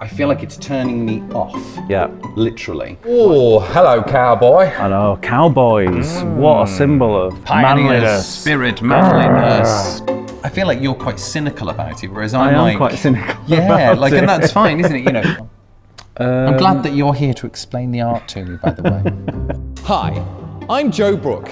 I feel like it's turning me off. Yeah. Literally. Oh, hello, cowboy. Hello, cowboys. What a symbol of manliness. Spirit, manliness. I feel like you're quite cynical about it, whereas I'm I am quite cynical. Yeah, about and it. that's fine, isn't it? You know. I'm glad that you're here to explain the art to me, by the way. Hi, I'm Joe Brook,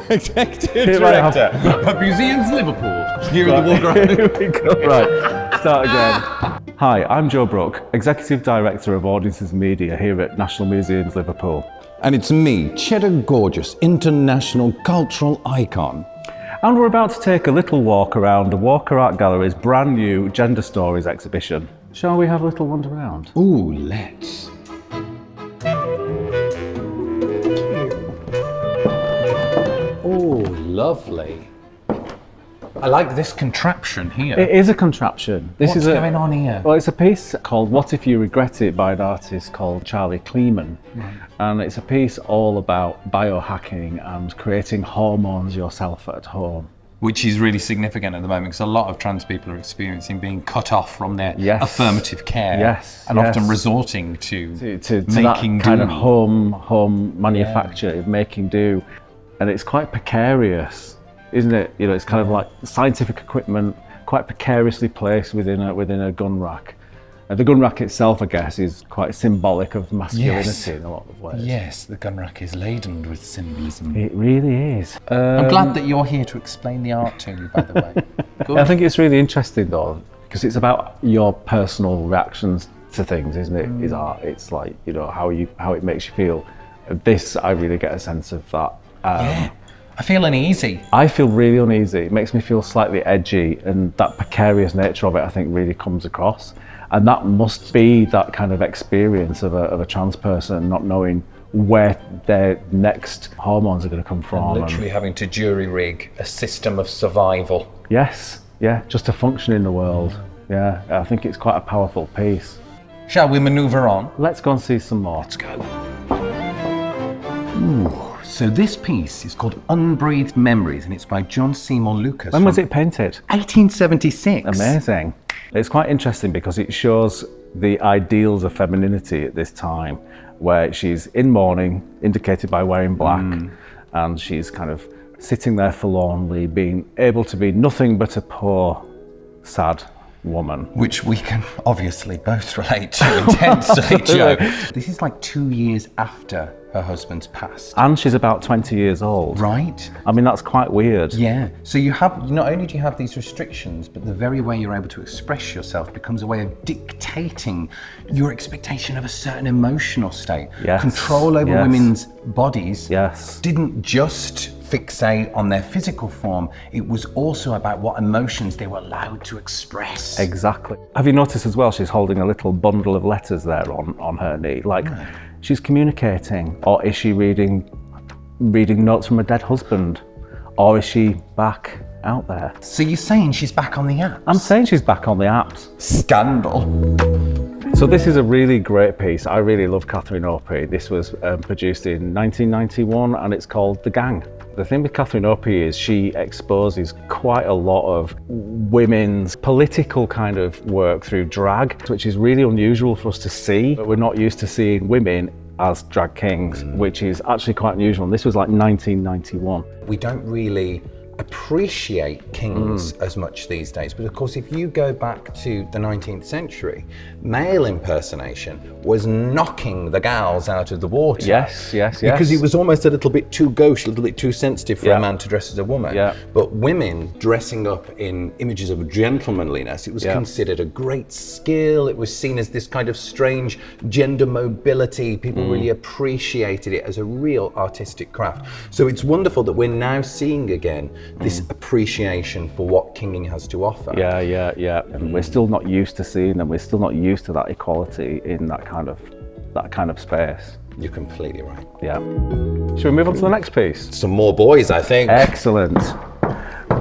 Executive Director of Museums Liverpool, here at the Walgrove. Here we go. Right, start again. Hi, I'm Joe Brook, Executive Director of Audiences Media here at National Museums Liverpool. And it's me, Cheddar Gorgeous, international cultural icon. And we're about to take a little walk around the Walker Art Gallery's brand new Gender Stories exhibition. Shall we have a little wander around? Ooh, let's. Oh, lovely. I like this contraption here. It is a contraption. What's going on here? Well, it's a piece called What If You Regret It by an artist called Charlie Kleeman. Right. And it's a piece all about biohacking and creating hormones yourself at home. Which is really significant at the moment because a lot of trans people are experiencing being cut off from their affirmative care and often resorting to making that kind do. of home manufacture of making do. And it's quite precarious, isn't it? You know, it's kind of like scientific equipment, quite precariously placed within a gun rack. And the gun rack itself, I guess, is quite symbolic of masculinity in a lot of ways. Yes, the gun rack is laden with symbolism. It really is. I'm glad that you're here to explain the art to me, by the way. Good. I think it's really interesting though, because it's about your personal reactions to things, isn't it? Is art. It's like, you know, how it makes you feel. This, I really get a sense of that. I feel uneasy. I feel really uneasy. It makes me feel slightly edgy, and that precarious nature of it, I think, really comes across. And that must be that kind of experience of a trans person not knowing where their next hormones are going to come from. And literally having to jury rig a system of survival. Yes, yeah, just to function in the world. Yeah, I think it's quite a powerful piece. Shall we manoeuvre on? Let's go and see some more. Let's go. Ooh. So this piece is called Unbreathed Memories and it's by John Seymour Lucas. When was it painted? 1876. Amazing. It's quite interesting because it shows the ideals of femininity at this time, where she's in mourning, indicated by wearing black, and she's kind of sitting there forlornly, being able to be nothing but a poor, sad woman. Which we can obviously both relate to intensely, Joe. This is like 2 years after her husband's passed. And she's about 20 years old. Right. I mean, that's quite weird. Yeah. So you have, not only do you have these restrictions, but the very way you're able to express yourself becomes a way of dictating your expectation of a certain emotional state. Yes. Control over women's bodies didn't just fixate on their physical form, it was also about what emotions they were allowed to express. Exactly. Have you noticed as well, she's holding a little bundle of letters there on her knee, like she's communicating, or is she reading notes from a dead husband, or is she back out there? So you're saying she's back on the apps? I'm saying she's back on the apps. Scandal. So this is a really great piece. I really love Catherine Opie. This was produced in 1991 and it's called The Gang. The thing with Catherine Opie is she exposes quite a lot of women's political kind of work through drag, which is really unusual for us to see. But we're not used to seeing women as drag kings, which is actually quite unusual. And this was like 1991. We don't really appreciate kings as much these days, but of course if you go back to the 19th century, male impersonation was knocking the gals out of the water. Yes. Because it was almost a little bit too gauche, a little bit too sensitive for a man to dress as a woman. But women dressing up in images of gentlemanliness, it was considered a great skill. It was seen as this kind of strange gender mobility. People really appreciated it as a real artistic craft. So it's wonderful that we're now seeing again this appreciation for what kinging has to offer. Yeah. And we're still not used to seeing them. We're still not used to that equality in that kind of space. You're completely right. Yeah. Should we move on to the next piece? Some more boys, I think. Excellent.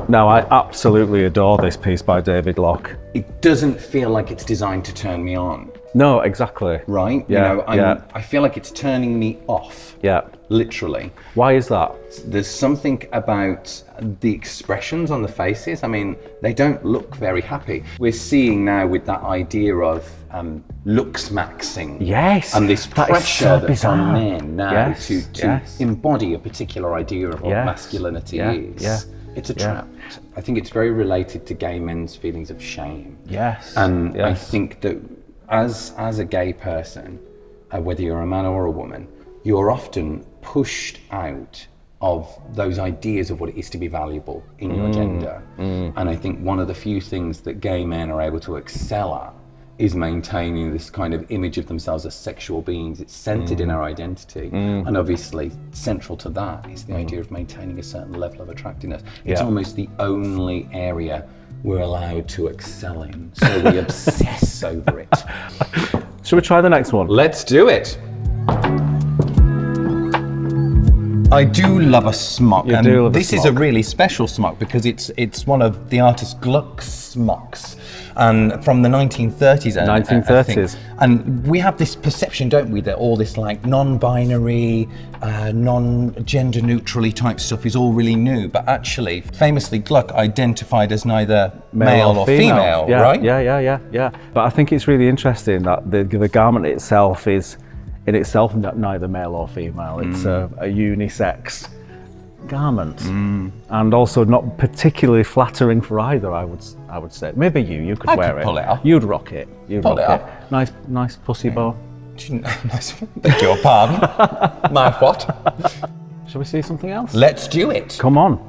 Now, I absolutely adore this piece by David Locke. It doesn't feel like it's designed to turn me on. No, exactly. Right? I feel like it's turning me off. Yeah. Literally. Why is that? There's something about the expressions on the faces. I mean, they don't look very happy. We're seeing now with that idea of looks maxing. Yes. And this pressure that's on men now to yes. embody a particular idea of what masculinity is. Yeah. It's a trap. I think it's very related to gay men's feelings of shame. Yes. And I think that as a gay person, whether you're a man or a woman, you're often pushed out of those ideas of what it is to be valuable in your gender. And I think one of the few things that gay men are able to excel at is maintaining this kind of image of themselves as sexual beings. It's centered in our identity. And obviously central to that is the idea of maintaining a certain level of attractiveness. It's almost the only area we're allowed to excel in. So we obsess over it. Shall we try the next one? Let's do it. I do love a smock, and this is a really special smock because it's one of the artist Gluck's smocks, and from the 1930s. 1930s. And we have this perception, don't we, that all this like non-binary, non-gender neutrally type stuff is all really new, but actually, famously, Gluck identified as neither male or female, right? Yeah. But I think it's really interesting that the garment itself is in itself neither male or female. It's a unisex garment, and also not particularly flattering for either. I would say maybe you could wear it. Pull it off. You'd rock it. You'd rock it. Nice pussy bow. Nice. Beg your pardon. My what? Shall we see something else? Let's do it. Come on.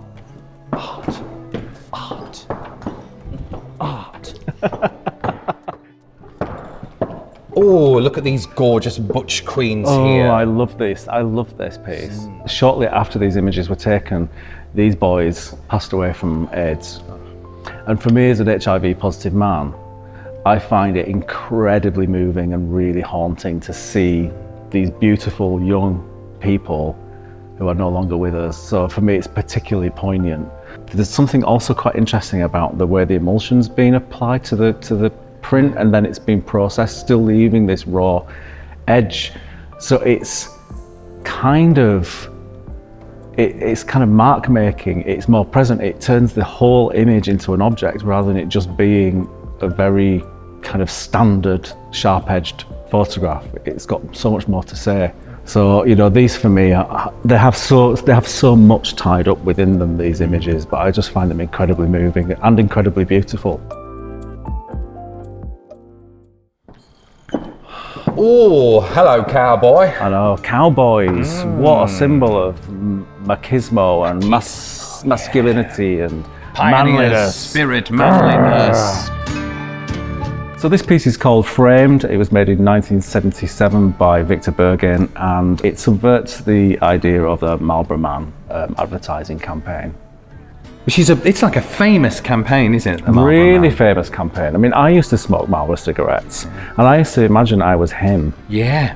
Art. Oh, look at these gorgeous butch queens here. Oh, I love this piece. Shortly after these images were taken, these boys passed away from AIDS. And for me as an HIV positive man, I find it incredibly moving and really haunting to see these beautiful young people who are no longer with us. So for me, it's particularly poignant. There's something also quite interesting about the way the emulsion's been applied to the print, and then it's been processed, still leaving this raw edge. So it's kind of mark making. It's more present. It turns the whole image into an object rather than it just being a very kind of standard sharp-edged photograph. It's got so much more to say. So these for me, they have so much tied up within them, these images, but I just find them incredibly moving and incredibly beautiful. Oh, hello, cowboy. I know, cowboys. What a symbol of machismo and masculinity and manliness. Spirit, manliness. So this piece is called Framed. It was made in 1977 by Victor Bergen, and it subverts the idea of the Marlboro Man advertising campaign. Which is it's like a famous campain, isn't it? Really famous campaign. I mean, I used to smoke Marlboro cigarettes, and I used to imagine I was him. Yeah.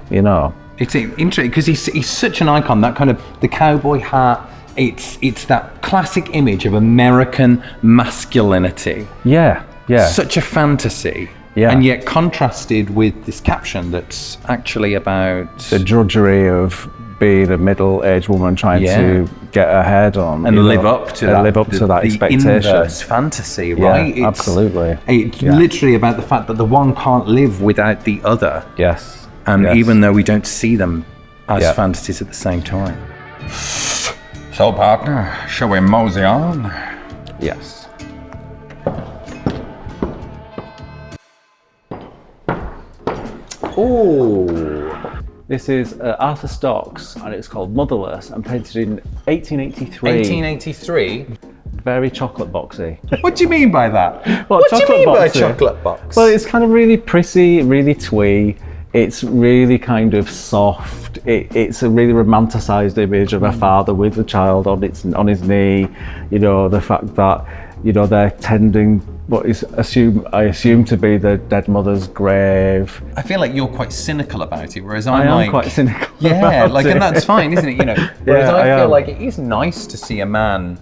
It's interesting because he's such an icon. That kind of the cowboy hat. It's that classic image of American masculinity. Yeah. Such a fantasy. Yeah. And yet contrasted with this caption that's actually about the drudgery of being a middle-aged woman trying to get her head on and live up to that expectation. Inverse fantasy, right? Yeah, absolutely. It's literally about the fact that the one can't live without the other. Yes. And even though we don't see them as fantasies at the same time. So, partner, shall we mosey on? Yes. Oh. This is Arthur Stocks, and it's called Motherless, and painted in 1883. 1883? Very chocolate boxy. What do you mean by that? What do you mean by chocolate box? Well, it's kind of really prissy, really twee. It's really kind of soft. It's a really romanticized image of a father with a child on his knee. The fact that they're tending what is I assume to be the dead mother's grave. I feel like you're quite cynical about it, whereas I am quite cynical. Yeah, about and it. that's fine, isn't it? Whereas I feel like it is nice to see a man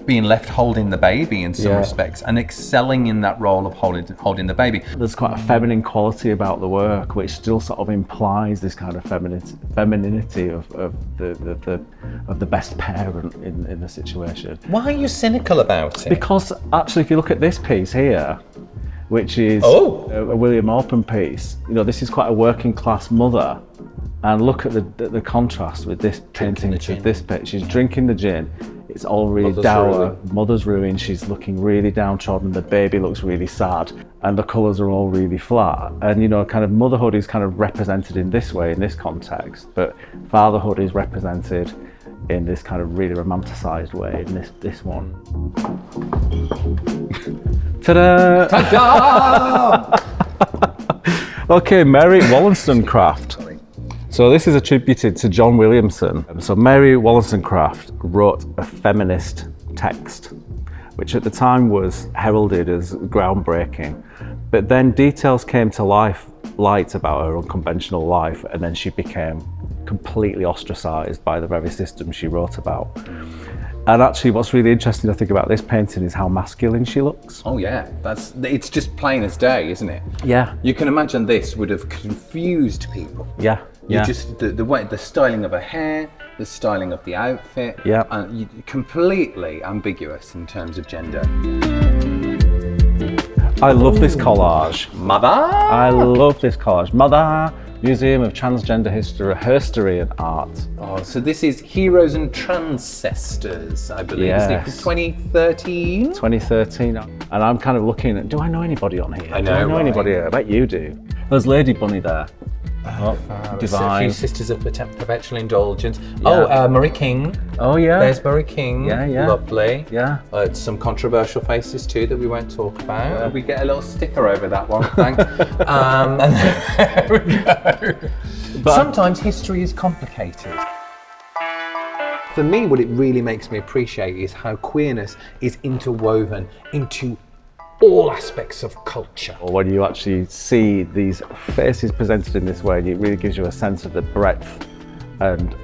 being left holding the baby in some respects and excelling in that role of holding the baby. There's quite a feminine quality about the work, which still sort of implies this kind of femininity of the best parent in the situation. Why are you cynical about it? Because actually, if you look at this piece here, which is a William Orpen piece, this is quite a working class mother, and look at the contrast with this painting of this picture. She's drinking the gin. It's all really dour. Mother's ruined. She's looking really downtrodden. The baby looks really sad, and the colours are all really flat. And kind of motherhood is kind of represented in this way, in this context, but fatherhood is represented in this kind of really romanticised way in this one. Ta-da! Ta-da! Okay, Mary Wollstonecraft. So this is attributed to John Williamson. So Mary Wollstonecraft wrote a feminist text, which at the time was heralded as groundbreaking. But then details came to light about her unconventional life, and then she became completely ostracised by the very system she wrote about. And actually, what's really interesting, I think, about this painting is how masculine she looks. Oh yeah, it's just plain as day, isn't it? Yeah. You can imagine this would have confused people. Yeah. You just the way, the styling of her hair, the styling of the outfit, and completely ambiguous in terms of gender. I love this collage. Mother! I love this collage. Mother! Museum of Transgender History and Art. Oh, so this is Heroes and Transcestors, I believe. Yes. Is it from 2013? 2013. And I'm kind of looking at, do I know anybody on here? I know, do I know anybody here? I bet you do. There's Lady Bunny there. Divine. A few Sisters of Perpetual Indulgence. Yeah. Marie King. Oh yeah. There's Marie King. Yeah. Lovely. Yeah. Some controversial faces too that we won't talk about. Yeah. We get a little sticker over that one, thanks. And there we go. But sometimes history is complicated. For me, what it really makes me appreciate is how queerness is interwoven into all aspects of culture. When you actually see these faces presented in this way, it really gives you a sense of the breadth and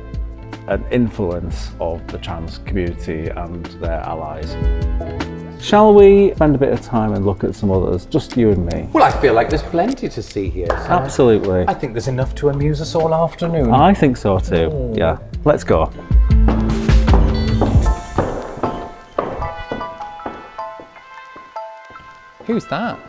influence of the trans community and their allies. Shall we spend a bit of time and look at some others, just you and me? Well, I feel like there's plenty to see here. So absolutely. I think there's enough to amuse us all afternoon. I think so too. Yeah, let's go. Who's that?